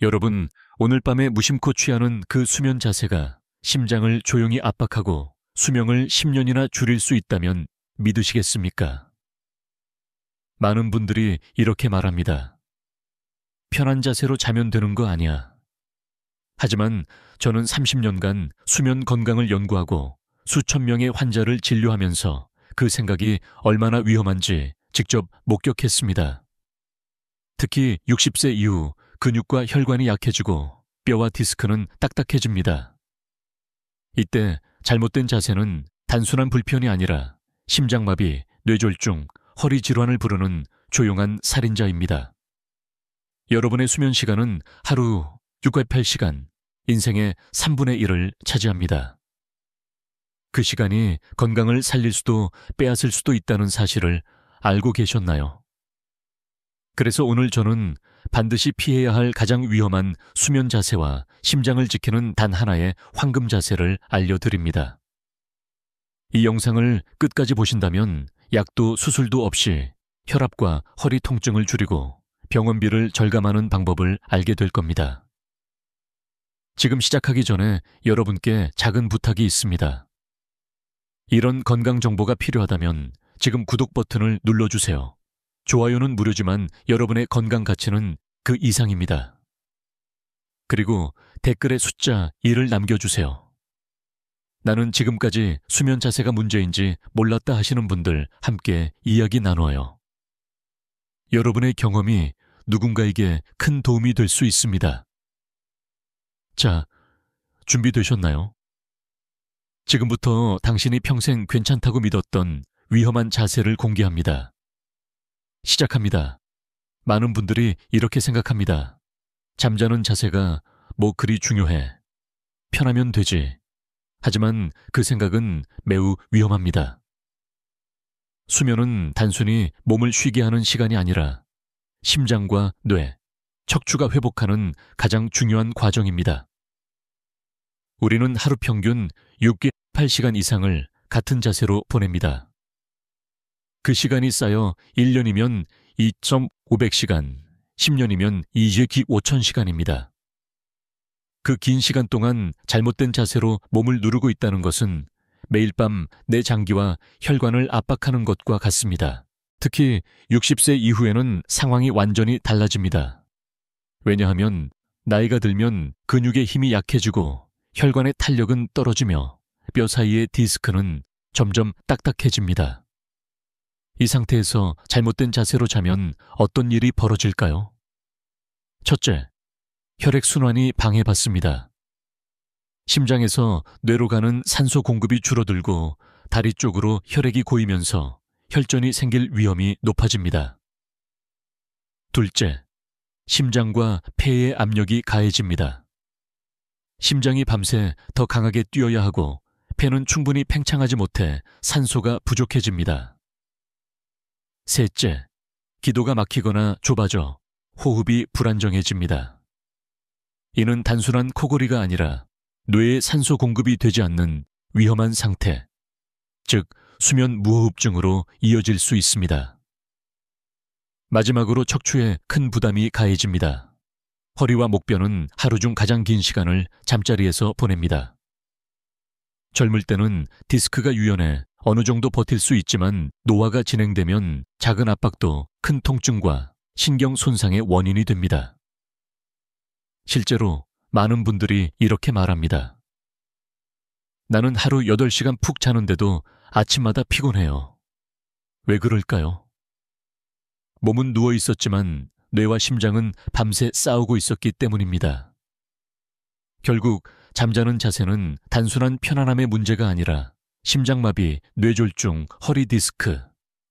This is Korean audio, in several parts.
여러분, 오늘 밤에 무심코 취하는 그 수면 자세가 심장을 조용히 압박하고 수명을 10년이나 줄일 수 있다면 믿으시겠습니까? 많은 분들이 이렇게 말합니다. 편한 자세로 자면 되는 거 아니야. 하지만 저는 30년간 수면 건강을 연구하고 수천 명의 환자를 진료하면서 그 생각이 얼마나 위험한지 직접 목격했습니다. 특히 60세 이후 근육과 혈관이 약해지고 뼈와 디스크는 딱딱해집니다. 이때 잘못된 자세는 단순한 불편이 아니라 심장마비, 뇌졸중, 허리 질환을 부르는 조용한 살인자입니다. 여러분의 수면 시간은 하루 6-8시간, 인생의 3분의 1을 차지합니다. 그 시간이 건강을 살릴 수도 빼앗을 수도 있다는 사실을 알고 계셨나요? 그래서 오늘 저는 반드시 피해야 할 가장 위험한 수면 자세와 심장을 지키는 단 하나의 황금 자세를 알려드립니다. 이 영상을 끝까지 보신다면 약도 수술도 없이 혈압과 허리 통증을 줄이고 병원비를 절감하는 방법을 알게 될 겁니다. 지금 시작하기 전에 여러분께 작은 부탁이 있습니다. 이런 건강 정보가 필요하다면 지금 구독 버튼을 눌러주세요. 좋아요는 무료지만 여러분의 건강 가치는 그 이상입니다. 그리고 댓글에 숫자 1을 남겨주세요. 나는 지금까지 수면 자세가 문제인지 몰랐다 하시는 분들 함께 이야기 나누어요. 여러분의 경험이 누군가에게 큰 도움이 될 수 있습니다. 자, 준비되셨나요? 지금부터 당신이 평생 괜찮다고 믿었던 위험한 자세를 공개합니다. 시작합니다. 많은 분들이 이렇게 생각합니다. 잠자는 자세가 뭐 그리 중요해. 편하면 되지. 하지만 그 생각은 매우 위험합니다. 수면은 단순히 몸을 쉬게 하는 시간이 아니라 심장과 뇌, 척추가 회복하는 가장 중요한 과정입니다. 우리는 하루 평균 6-8시간 이상을 같은 자세로 보냅니다. 그 시간이 쌓여 1년이면 2,500시간, 10년이면 25,000시간입니다. 그 긴 시간 동안 잘못된 자세로 몸을 누르고 있다는 것은 매일 밤 내 장기와 혈관을 압박하는 것과 같습니다. 특히 60세 이후에는 상황이 완전히 달라집니다. 왜냐하면 나이가 들면 근육의 힘이 약해지고 혈관의 탄력은 떨어지며 뼈 사이의 디스크는 점점 딱딱해집니다. 이 상태에서 잘못된 자세로 자면 어떤 일이 벌어질까요? 첫째, 혈액순환이 방해받습니다. 심장에서 뇌로 가는 산소 공급이 줄어들고 다리 쪽으로 혈액이 고이면서 혈전이 생길 위험이 높아집니다. 둘째, 심장과 폐의 압력이 가해집니다. 심장이 밤새 더 강하게 뛰어야 하고 폐는 충분히 팽창하지 못해 산소가 부족해집니다. 셋째, 기도가 막히거나 좁아져 호흡이 불안정해집니다. 이는 단순한 코골이가 아니라 뇌에 산소 공급이 되지 않는 위험한 상태, 즉 수면 무호흡증으로 이어질 수 있습니다. 마지막으로 척추에 큰 부담이 가해집니다. 허리와 목뼈는 하루 중 가장 긴 시간을 잠자리에서 보냅니다. 젊을 때는 디스크가 유연해 어느 정도 버틸 수 있지만 노화가 진행되면 작은 압박도 큰 통증과 신경 손상의 원인이 됩니다. 실제로 많은 분들이 이렇게 말합니다. 나는 하루 8시간 푹 자는데도 아침마다 피곤해요. 왜 그럴까요? 몸은 누워 있었지만 뇌와 심장은 밤새 싸우고 있었기 때문입니다. 결국 잠자는 자세는 단순한 편안함의 문제가 아니라 심장마비, 뇌졸중, 허리 디스크,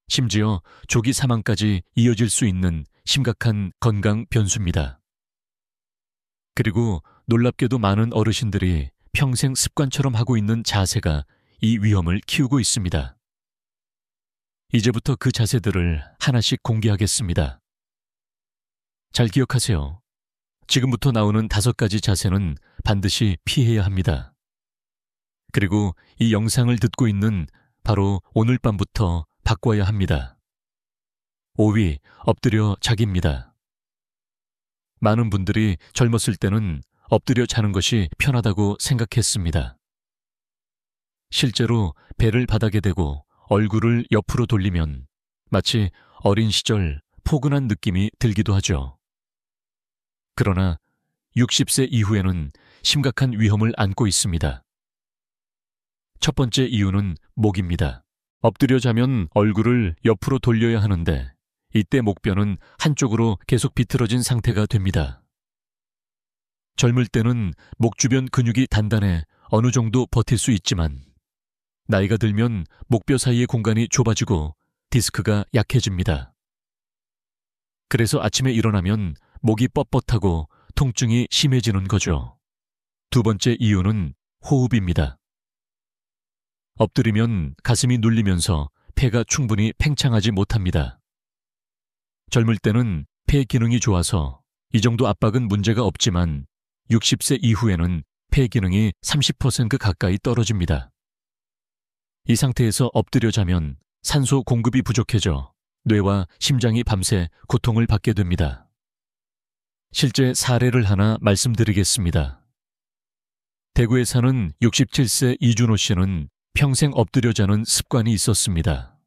심지어 조기 사망까지 이어질 수 있는 심각한 건강 변수입니다. 그리고 놀랍게도 많은 어르신들이 평생 습관처럼 하고 있는 자세가 이 위험을 키우고 있습니다. 이제부터 그 자세들을 하나씩 공개하겠습니다. 잘 기억하세요. 지금부터 나오는 5가지 자세는 반드시 피해야 합니다. 그리고 이 영상을 듣고 있는 바로 오늘 밤부터 바꿔야 합니다. 5위, 엎드려 자기입니다. 많은 분들이 젊었을 때는 엎드려 자는 것이 편하다고 생각했습니다. 실제로 배를 바닥에 대고 얼굴을 옆으로 돌리면 마치 어린 시절 포근한 느낌이 들기도 하죠. 그러나 60세 이후에는 심각한 위험을 안고 있습니다. 첫 번째 이유는 목입니다. 엎드려 자면 얼굴을 옆으로 돌려야 하는데 이때 목뼈는 한쪽으로 계속 비틀어진 상태가 됩니다. 젊을 때는 목 주변 근육이 단단해 어느 정도 버틸 수 있지만 나이가 들면 목뼈 사이의 공간이 좁아지고 디스크가 약해집니다. 그래서 아침에 일어나면 목이 뻣뻣하고 통증이 심해지는 거죠. 두 번째 이유는 호흡입니다. 엎드리면 가슴이 눌리면서 폐가 충분히 팽창하지 못합니다. 젊을 때는 폐 기능이 좋아서 이 정도 압박은 문제가 없지만 60세 이후에는 폐 기능이 30% 가까이 떨어집니다. 이 상태에서 엎드려 자면 산소 공급이 부족해져 뇌와 심장이 밤새 고통을 받게 됩니다. 실제 사례를 하나 말씀드리겠습니다. 대구에 사는 67세 이준호 씨는 평생 엎드려 자는 습관이 있었습니다.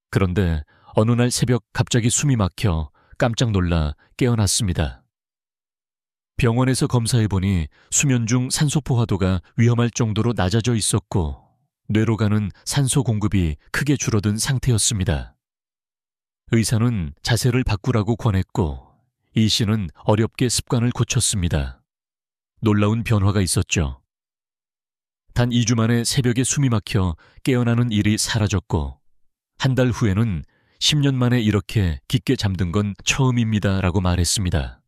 그런데 어느 날 새벽 갑자기 숨이 막혀 깜짝 놀라 깨어났습니다. 병원에서 검사해보니 수면 중 산소 포화도가 위험할 정도로 낮아져 있었고 뇌로 가는 산소 공급이 크게 줄어든 상태였습니다. 의사는 자세를 바꾸라고 권했고 이 씨는 어렵게 습관을 고쳤습니다. 놀라운 변화가 있었죠. 단 2주 만에 새벽에 숨이 막혀 깨어나는 일이 사라졌고 한 달 후에는 10년 만에 이렇게 깊게 잠든 건 처음입니다 라고 말했습니다.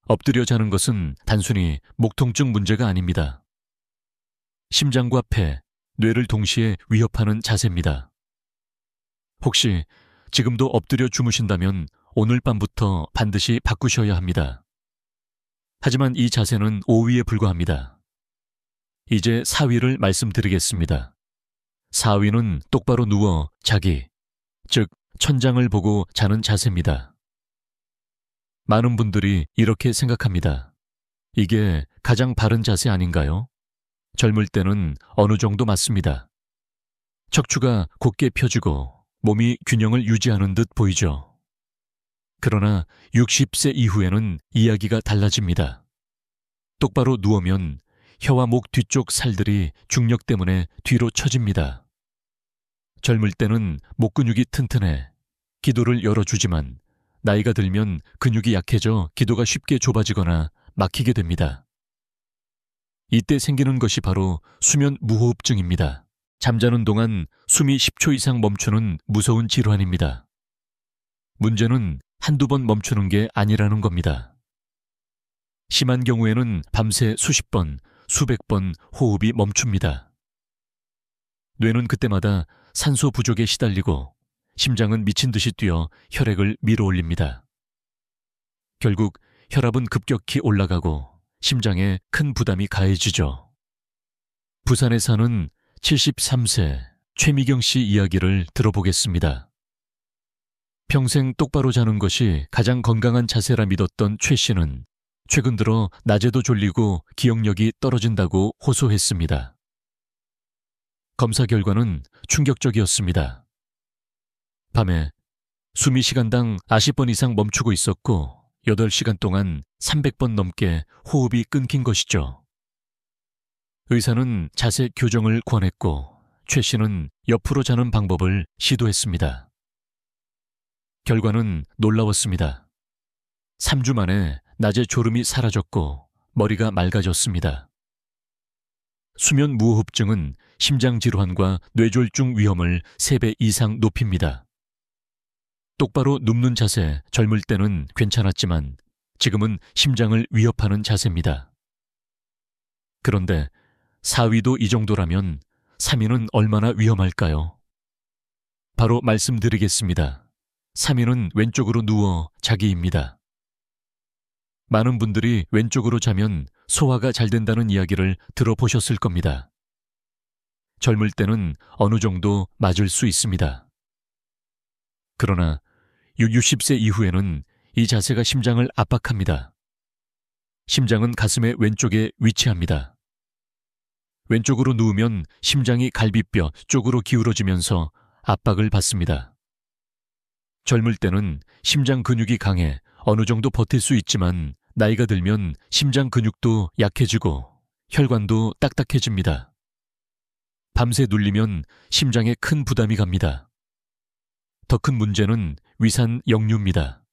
엎드려 자는 것은 단순히 목 통증 문제가 아닙니다. 심장과 폐, 뇌를 동시에 위협하는 자세입니다. 혹시 지금도 엎드려 주무신다면 오늘 밤부터 반드시 바꾸셔야 합니다. 하지만 이 자세는 오위에 불과합니다. 이제 사위를 말씀드리겠습니다. 사위는 똑바로 누워 자기, 즉 천장을 보고 자는 자세입니다. 많은 분들이 이렇게 생각합니다. 이게 가장 바른 자세 아닌가요? 젊을 때는 어느 정도 맞습니다. 척추가 곧게 펴지고 몸이 균형을 유지하는 듯 보이죠. 그러나 60세 이후에는 이야기가 달라집니다. 똑바로 누우면 혀와 목 뒤쪽 살들이 중력 때문에 뒤로 처집니다. 젊을 때는 목 근육이 튼튼해 기도를 열어주지만 나이가 들면 근육이 약해져 기도가 쉽게 좁아지거나 막히게 됩니다. 이때 생기는 것이 바로 수면 무호흡증입니다. 잠자는 동안 숨이 10초 이상 멈추는 무서운 질환입니다. 문제는 한두 번 멈추는 게 아니라는 겁니다. 심한 경우에는 밤새 수십 번, 수백 번 호흡이 멈춥니다. 뇌는 그때마다 산소 부족에 시달리고 심장은 미친 듯이 뛰어 혈액을 밀어올립니다. 결국 혈압은 급격히 올라가고 심장에 큰 부담이 가해지죠. 부산에 사는 73세 최미경 씨 이야기를 들어보겠습니다. 평생 똑바로 자는 것이 가장 건강한 자세라 믿었던 최 씨는 최근 들어 낮에도 졸리고 기억력이 떨어진다고 호소했습니다. 검사 결과는 충격적이었습니다. 밤에 숨이 시간당 40번 이상 멈추고 있었고 8시간 동안 300번 넘게 호흡이 끊긴 것이죠. 의사는 자세 교정을 권했고 최 씨는 옆으로 자는 방법을 시도했습니다. 결과는 놀라웠습니다. 3주 만에 낮에 졸음이 사라졌고 머리가 맑아졌습니다. 수면 무호흡증은 심장 질환과 뇌졸중 위험을 3배 이상 높입니다. 똑바로 눕는 자세 젊을 때는 괜찮았지만 지금은 심장을 위협하는 자세입니다. 그런데 4위도 이 정도라면 3위는 얼마나 위험할까요? 바로 말씀드리겠습니다. 3위는 왼쪽으로 누워 자기입니다. 많은 분들이 왼쪽으로 자면 소화가 잘 된다는 이야기를 들어보셨을 겁니다. 젊을 때는 어느 정도 맞을 수 있습니다. 그러나 60세 이후에는 이 자세가 심장을 압박합니다. 심장은 가슴의 왼쪽에 위치합니다. 왼쪽으로 누우면 심장이 갈비뼈 쪽으로 기울어지면서 압박을 받습니다. 젊을 때는 심장 근육이 강해 어느 정도 버틸 수 있지만 나이가 들면 심장 근육도 약해지고 혈관도 딱딱해집니다. 밤새 눌리면 심장에 큰 부담이 갑니다. 더 큰 문제는 위산 역류입니다.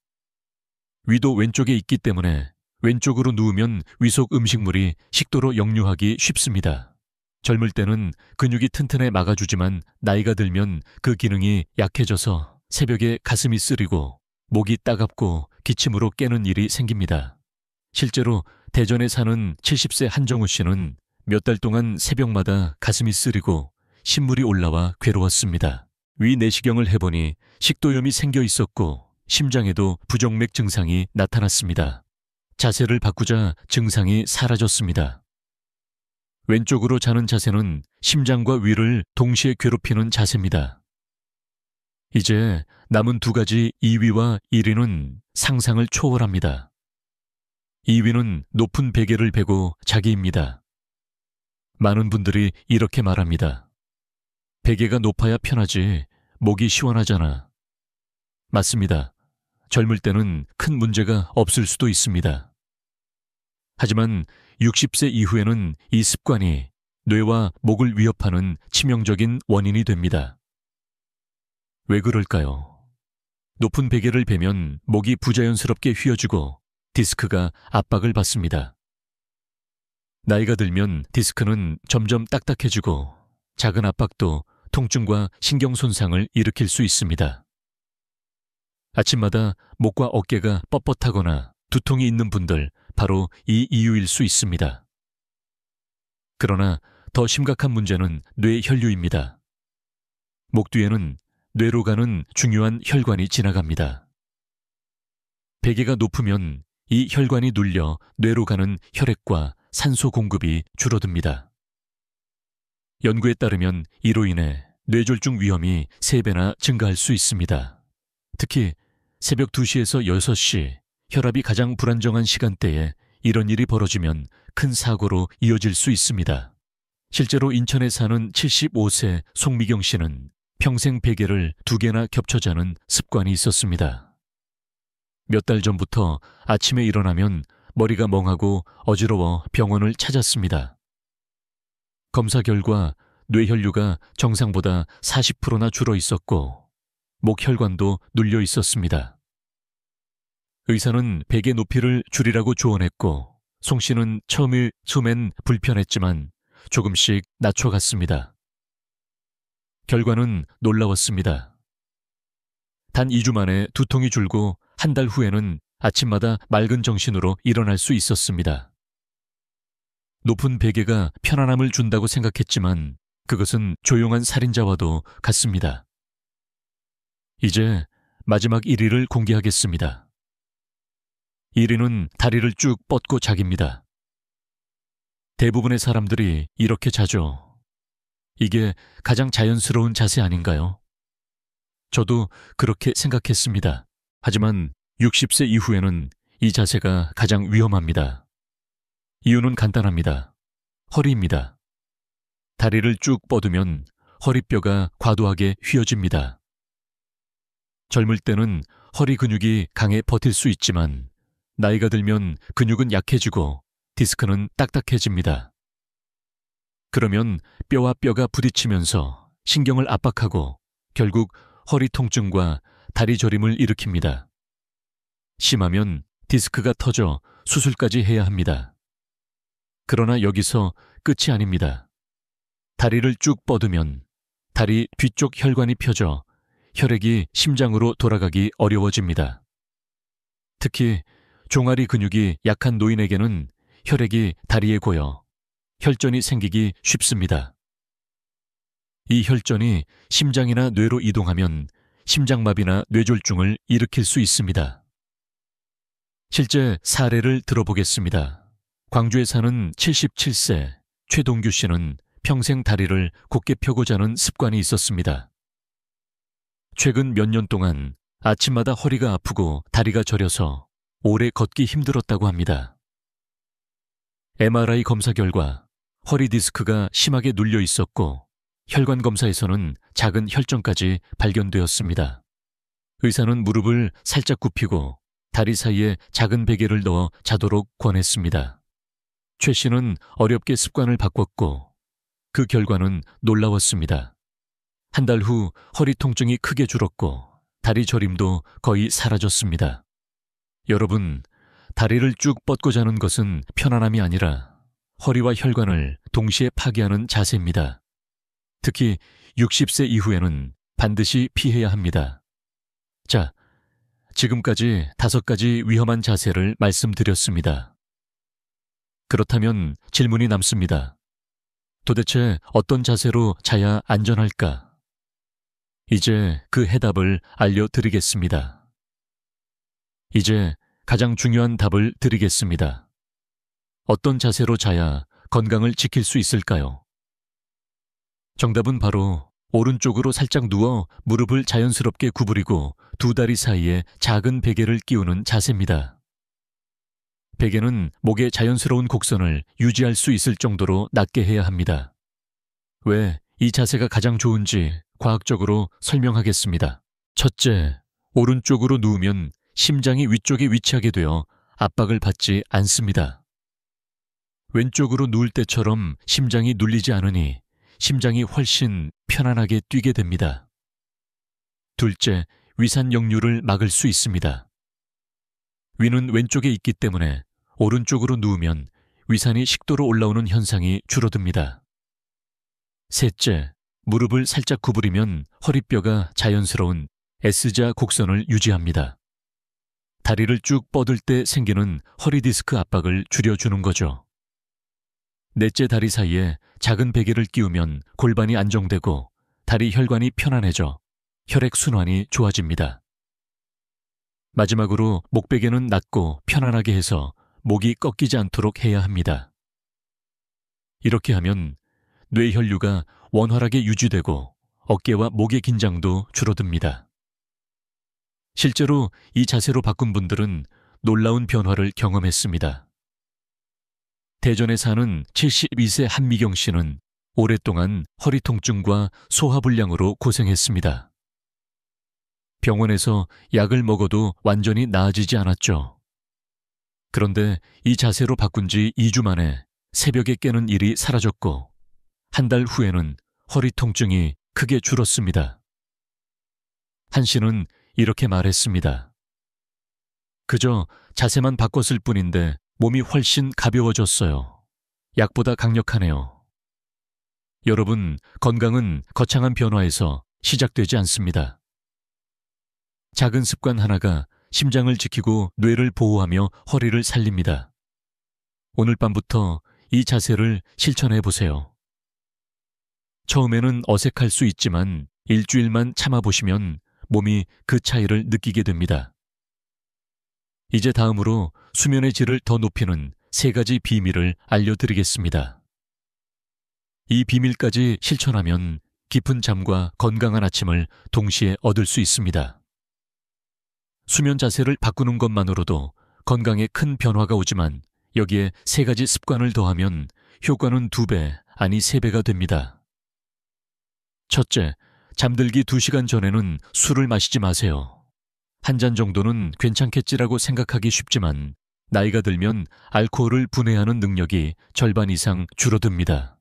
위도 왼쪽에 있기 때문에 왼쪽으로 누우면 위속 음식물이 식도로 역류하기 쉽습니다. 젊을 때는 근육이 튼튼해 막아주지만 나이가 들면 그 기능이 약해져서 새벽에 가슴이 쓰리고 목이 따갑고 기침으로 깨는 일이 생깁니다. 실제로 대전에 사는 70세 한정우 씨는 몇 달 동안 새벽마다 가슴이 쓰리고 신물이 올라와 괴로웠습니다. 위 내시경을 해보니 식도염이 생겨 있었고 심장에도 부정맥 증상이 나타났습니다. 자세를 바꾸자 증상이 사라졌습니다. 왼쪽으로 자는 자세는 심장과 위를 동시에 괴롭히는 자세입니다. 이제 남은 두 가지 2위와 1위는 상상을 초월합니다. 2위는 높은 베개를 베고 자기입니다. 많은 분들이 이렇게 말합니다. 베개가 높아야 편하지, 목이 시원하잖아. 맞습니다. 젊을 때는 큰 문제가 없을 수도 있습니다. 하지만 60세 이후에는 이 습관이 뇌와 목을 위협하는 치명적인 원인이 됩니다. 왜 그럴까요? 높은 베개를 베면 목이 부자연스럽게 휘어지고 디스크가 압박을 받습니다. 나이가 들면 디스크는 점점 딱딱해지고 작은 압박도 통증과 신경 손상을 일으킬 수 있습니다. 아침마다 목과 어깨가 뻣뻣하거나 두통이 있는 분들 바로 이 이유일 수 있습니다. 그러나 더 심각한 문제는 뇌혈류입니다. 목 뒤에는 뇌로 가는 중요한 혈관이 지나갑니다. 베개가 높으면 이 혈관이 눌려 뇌로 가는 혈액과 산소 공급이 줄어듭니다. 연구에 따르면 이로 인해 뇌졸중 위험이 3배나 증가할 수 있습니다. 특히 새벽 2시에서 6시, 혈압이 가장 불안정한 시간대에 이런 일이 벌어지면 큰 사고로 이어질 수 있습니다. 실제로 인천에 사는 75세 송미경 씨는 평생 베개를 2개나 겹쳐 자는 습관이 있었습니다. 몇 달 전부터 아침에 일어나면 머리가 멍하고 어지러워 병원을 찾았습니다. 검사 결과 뇌혈류가 정상보다 40%나 줄어 있었고 목혈관도 눌려 있었습니다. 의사는 베개 높이를 줄이라고 조언했고 송 씨는 처음엔 불편했지만 조금씩 낮춰갔습니다. 결과는 놀라웠습니다. 단 2주 만에 두통이 줄고 한 달 후에는 아침마다 맑은 정신으로 일어날 수 있었습니다. 높은 베개가 편안함을 준다고 생각했지만 그것은 조용한 살인자와도 같습니다. 이제 마지막 1위를 공개하겠습니다. 1위는 다리를 쭉 뻗고 자기입니다. 대부분의 사람들이 이렇게 자죠. 이게 가장 자연스러운 자세 아닌가요? 저도 그렇게 생각했습니다. 하지만 60세 이후에는 이 자세가 가장 위험합니다. 이유는 간단합니다. 허리입니다. 다리를 쭉 뻗으면 허리뼈가 과도하게 휘어집니다. 젊을 때는 허리 근육이 강해 버틸 수 있지만 나이가 들면 근육은 약해지고 디스크는 딱딱해집니다. 그러면 뼈와 뼈가 부딪히면서 신경을 압박하고 결국 허리 통증과 다리 저림을 일으킵니다. 심하면 디스크가 터져 수술까지 해야 합니다. 그러나 여기서 끝이 아닙니다. 다리를 쭉 뻗으면 다리 뒤쪽 혈관이 펴져 혈액이 심장으로 돌아가기 어려워집니다. 특히 종아리 근육이 약한 노인에게는 혈액이 다리에 고여 혈전이 생기기 쉽습니다. 이 혈전이 심장이나 뇌로 이동하면 심장마비나 뇌졸중을 일으킬 수 있습니다. 실제 사례를 들어보겠습니다. 광주에 사는 77세 최동규 씨는 평생 다리를 곧게 펴고 자는 습관이 있었습니다. 최근 몇 년 동안 아침마다 허리가 아프고 다리가 저려서 오래 걷기 힘들었다고 합니다. MRI 검사 결과 허리 디스크가 심하게 눌려 있었고 혈관 검사에서는 작은 혈전까지 발견되었습니다. 의사는 무릎을 살짝 굽히고 다리 사이에 작은 베개를 넣어 자도록 권했습니다. 최 씨는 어렵게 습관을 바꿨고 그 결과는 놀라웠습니다. 한 달 후 허리 통증이 크게 줄었고 다리 저림도 거의 사라졌습니다. 여러분, 다리를 쭉 뻗고 자는 것은 편안함이 아니라 허리와 혈관을 동시에 파괴하는 자세입니다. 특히 60세 이후에는 반드시 피해야 합니다. 자, 지금까지 5가지 위험한 자세를 말씀드렸습니다. 그렇다면 질문이 남습니다. 도대체 어떤 자세로 자야 안전할까? 이제 그 해답을 알려드리겠습니다. 이제 가장 중요한 답을 드리겠습니다. 어떤 자세로 자야 건강을 지킬 수 있을까요? 정답은 바로 오른쪽으로 살짝 누워 무릎을 자연스럽게 구부리고 두 다리 사이에 작은 베개를 끼우는 자세입니다. 베개는 목의 자연스러운 곡선을 유지할 수 있을 정도로 낮게 해야 합니다. 왜 이 자세가 가장 좋은지 과학적으로 설명하겠습니다. 첫째, 오른쪽으로 누우면 심장이 위쪽에 위치하게 되어 압박을 받지 않습니다. 왼쪽으로 누울 때처럼 심장이 눌리지 않으니 심장이 훨씬 편안하게 뛰게 됩니다. 둘째, 위산 역류를 막을 수 있습니다. 위는 왼쪽에 있기 때문에 오른쪽으로 누우면 위산이 식도로 올라오는 현상이 줄어듭니다. 셋째, 무릎을 살짝 구부리면 허리뼈가 자연스러운 S자 곡선을 유지합니다. 다리를 쭉 뻗을 때 생기는 허리 디스크 압박을 줄여주는 거죠. 넷째, 다리 사이에 작은 베개를 끼우면 골반이 안정되고 다리 혈관이 편안해져 혈액순환이 좋아집니다. 마지막으로 목베개는 낮고 편안하게 해서 목이 꺾이지 않도록 해야 합니다. 이렇게 하면 뇌혈류가 원활하게 유지되고 어깨와 목의 긴장도 줄어듭니다. 실제로 이 자세로 바꾼 분들은 놀라운 변화를 경험했습니다. 대전에 사는 72세 한미경 씨는 오랫동안 허리 통증과 소화불량으로 고생했습니다. 병원에서 약을 먹어도 완전히 나아지지 않았죠. 그런데 이 자세로 바꾼 지 2주 만에 새벽에 깨는 일이 사라졌고 한 달 후에는 허리 통증이 크게 줄었습니다. 한 씨는 이렇게 말했습니다. 그저 자세만 바꿨을 뿐인데 몸이 훨씬 가벼워졌어요. 약보다 강력하네요. 여러분, 건강은 거창한 변화에서 시작되지 않습니다. 작은 습관 하나가 심장을 지키고 뇌를 보호하며 허리를 살립니다. 오늘 밤부터 이 자세를 실천해 보세요. 처음에는 어색할 수 있지만 일주일만 참아보시면 몸이 그 차이를 느끼게 됩니다. 이제 다음으로 수면의 질을 더 높이는 3가지 비밀을 알려드리겠습니다. 이 비밀까지 실천하면 깊은 잠과 건강한 아침을 동시에 얻을 수 있습니다. 수면 자세를 바꾸는 것만으로도 건강에 큰 변화가 오지만 여기에 3가지 습관을 더하면 효과는 2배, 아니 3배가 됩니다. 첫째, 잠들기 2시간 전에는 술을 마시지 마세요. 한 잔 정도는 괜찮겠지라고 생각하기 쉽지만 나이가 들면 알코올을 분해하는 능력이 절반 이상 줄어듭니다.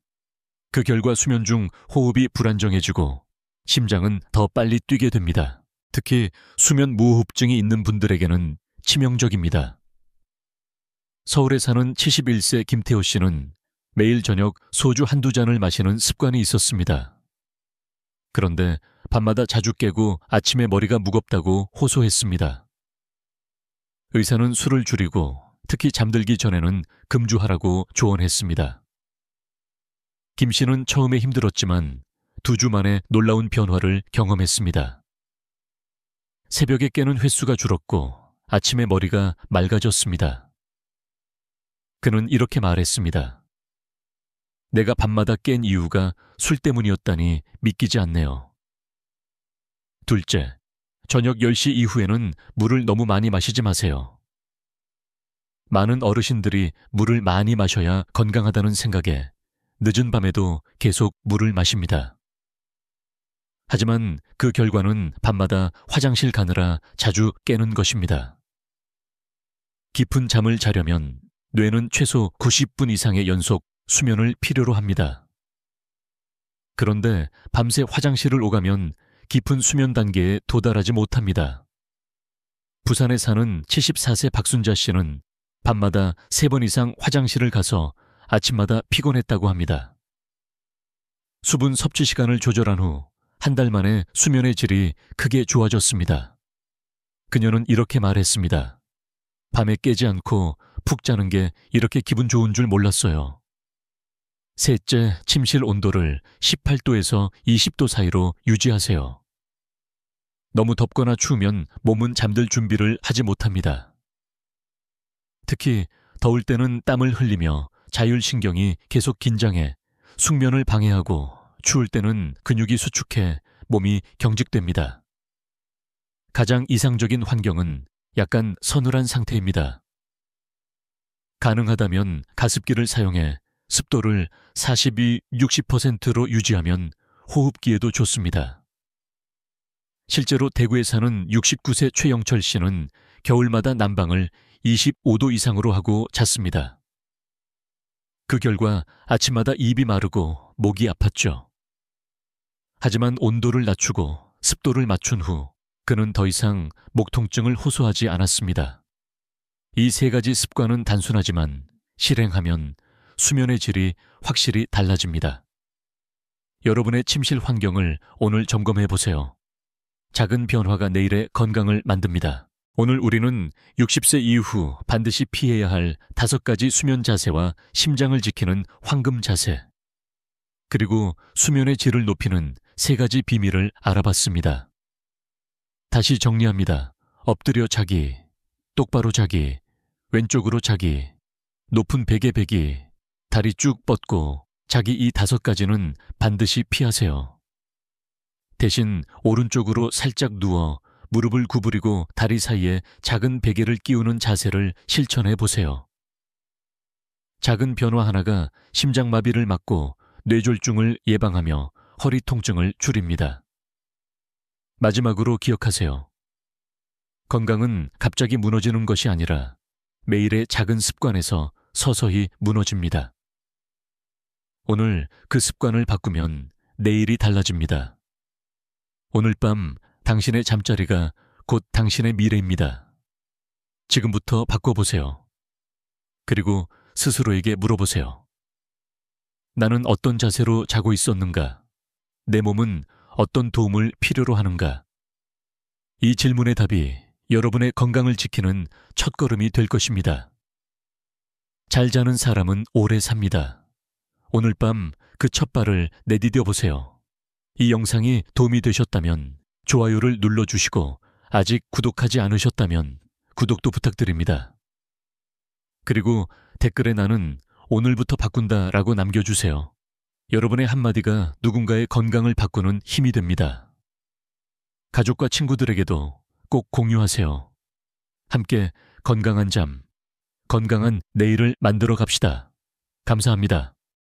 그 결과 수면 중 호흡이 불안정해지고 심장은 더 빨리 뛰게 됩니다. 특히 수면 무호흡증이 있는 분들에게는 치명적입니다. 서울에 사는 71세 김태호 씨는 매일 저녁 소주 1~2잔을 마시는 습관이 있었습니다. 그런데 밤마다 자주 깨고 아침에 머리가 무겁다고 호소했습니다. 의사는 술을 줄이고 특히 잠들기 전에는 금주하라고 조언했습니다. 김 씨는 처음에 힘들었지만 2주 만에 놀라운 변화를 경험했습니다. 새벽에 깨는 횟수가 줄었고 아침에 머리가 맑아졌습니다. 그는 이렇게 말했습니다. 내가 밤마다 깬 이유가 술 때문이었다니 믿기지 않네요. 둘째, 저녁 10시 이후에는 물을 너무 많이 마시지 마세요. 많은 어르신들이 물을 많이 마셔야 건강하다는 생각에 늦은 밤에도 계속 물을 마십니다. 하지만 그 결과는 밤마다 화장실 가느라 자주 깨는 것입니다. 깊은 잠을 자려면 뇌는 최소 90분 이상의 연속 수면을 필요로 합니다. 그런데 밤새 화장실을 오가면 깊은 수면 단계에 도달하지 못합니다. 부산에 사는 74세 박순자 씨는 밤마다 3번 이상 화장실을 가서 아침마다 피곤했다고 합니다. 수분 섭취 시간을 조절한 후 한 달 만에 수면의 질이 크게 좋아졌습니다. 그녀는 이렇게 말했습니다. 밤에 깨지 않고 푹 자는 게 이렇게 기분 좋은 줄 몰랐어요. 셋째, 침실 온도를 18도에서 20도 사이로 유지하세요. 너무 덥거나 추우면 몸은 잠들 준비를 하지 못합니다. 특히 더울 때는 땀을 흘리며 자율신경이 계속 긴장해 숙면을 방해하고 추울 때는 근육이 수축해 몸이 경직됩니다. 가장 이상적인 환경은 약간 서늘한 상태입니다. 가능하다면 가습기를 사용해 습도를 42-60%로 유지하면 호흡기에도 좋습니다. 실제로 대구에 사는 69세 최영철 씨는 겨울마다 난방을 25도 이상으로 하고 잤습니다. 그 결과 아침마다 입이 마르고 목이 아팠죠. 하지만 온도를 낮추고 습도를 맞춘 후 그는 더 이상 목 통증을 호소하지 않았습니다. 이 3가지 습관은 단순하지만 실행하면 수면의 질이 확실히 달라집니다. 여러분의 침실 환경을 오늘 점검해 보세요. 작은 변화가 내일의 건강을 만듭니다. 오늘 우리는 60세 이후 반드시 피해야 할 5가지 수면 자세와 심장을 지키는 황금 자세, 그리고 수면의 질을 높이는 3가지 비밀을 알아봤습니다. 다시 정리합니다. 엎드려 자기, 똑바로 자기, 왼쪽으로 자기, 높은 베개 베기, 다리 쭉 뻗고 자기 이 5가지는 반드시 피하세요. 대신 오른쪽으로 살짝 누워 무릎을 구부리고 다리 사이에 작은 베개를 끼우는 자세를 실천해 보세요. 작은 변화 하나가 심장마비를 막고 뇌졸중을 예방하며 허리 통증을 줄입니다. 마지막으로 기억하세요. 건강은 갑자기 무너지는 것이 아니라 매일의 작은 습관에서 서서히 무너집니다. 오늘 그 습관을 바꾸면 내일이 달라집니다. 오늘 밤 당신의 잠자리가 곧 당신의 미래입니다. 지금부터 바꿔보세요. 그리고 스스로에게 물어보세요. 나는 어떤 자세로 자고 있었는가? 내 몸은 어떤 도움을 필요로 하는가? 이 질문의 답이 여러분의 건강을 지키는 첫걸음이 될 것입니다. 잘 자는 사람은 오래 삽니다. 오늘 밤 그 첫발을 내디뎌 보세요. 이 영상이 도움이 되셨다면 좋아요를 눌러주시고 아직 구독하지 않으셨다면 구독도 부탁드립니다. 그리고 댓글에 나는 오늘부터 바꾼다 라고 남겨주세요. 여러분의 한마디가 누군가의 건강을 바꾸는 힘이 됩니다. 가족과 친구들에게도 꼭 공유하세요. 함께 건강한 잠, 건강한 내일을 만들어 갑시다. 감사합니다.